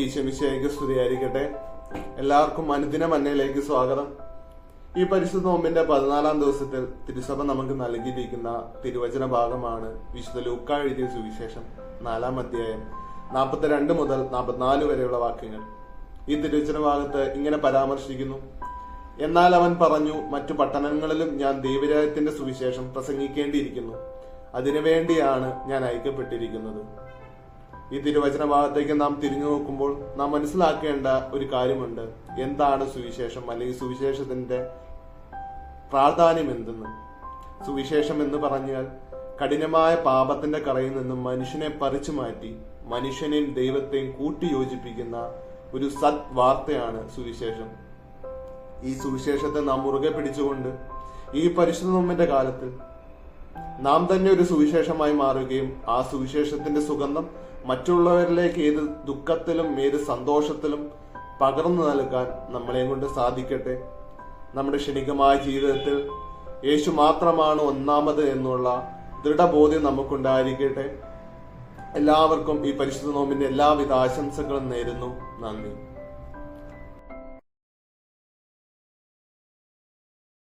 ഈശോമിശിഹായ്ക്ക് സ്തുതിയായിരിക്കട്ടെ. എല്ലാവർക്കും അനുദിന മന്നയിലേക്ക് സ്വാഗതം. ഈ പരിശുദ്ധ നോമ്പിന്റെ 14-ാം ദിവസത്തിൽ തിരുസഭ നമുക്ക് നൽകിയിരിക്കുന്ന തിരുവചന ഭാഗമാണ് വിശുദ്ധ ലൂക്കാ എഴുതിയ സുവിശേഷം 4-ാം അധ്യായം 42 മുതൽ 44 വരെയുള്ള വാക്യങ്ങൾ. ഈ തിരുവചന ഭാഗത്ത് ഇങ്ങനെ പരാമർശിക്കുന്നു: എന്നാൽ അവൻ പറഞ്ഞു, മറ്റു പട്ടണങ്ങളിലും ഞാൻ ദൈവരാജ്യത്തിന്റെ സുവിശേഷം പ്രസംഗിക്കേണ്ടിയിരിക്കുന്നു. അതിനുവേണ്ടിയാണ് ഞാൻ അയക്കപ്പെട്ടിരിക്കുന്നത്. ഈ തിരുവചന ഭാഗത്തേക്ക് നാം തിരിഞ്ഞു നോക്കുമ്പോൾ നാം മനസ്സിലാക്കേണ്ട ഒരു കാര്യമുണ്ട്. എന്താണ് സുവിശേഷം, അല്ലെങ്കിൽ സുവിശേഷത്തിന്റെ പ്രാധാന്യം എന്തെന്ന്. സുവിശേഷം എന്ന് പറഞ്ഞാൽ കഠിനമായ പാപത്തിന്റെ കറയിൽ നിന്നും മനുഷ്യനെ പറിച്ചു മാറ്റി മനുഷ്യനെയും ദൈവത്തെയും കൂട്ടിയോജിപ്പിക്കുന്ന ഒരു വാർത്തയാണ് സുവിശേഷം. ഈ സുവിശേഷത്തെ നാം മുറുകെ പിടിച്ചുകൊണ്ട് ഈ പരിശുദ്ധ നോമ്പിന്റെ കാലത്തിൽ നാം തന്നെ ഒരു സുവിശേഷമായി മാറുകയും ആ സുവിശേഷത്തിന്റെ സുഗന്ധം മറ്റുള്ളവരിലേക്ക് ഏത് ദുഃഖത്തിലും ഏത് സന്തോഷത്തിലും പകർന്നു നൽകാൻ നമ്മളെ കൊണ്ട് സാധിക്കട്ടെ. നമ്മുടെ ക്ഷണികമായ ജീവിതത്തിൽ യേശു മാത്രമാണ് ഒന്നാമത് എന്നുള്ള ദൃഢബോധ്യം നമുക്കുണ്ടായിരിക്കട്ടെ. എല്ലാവർക്കും ഈ പരിശുദ്ധ നോമ്പിന്റെ എല്ലാവിധ ആശംസകളും നേരുന്നു. നന്ദി.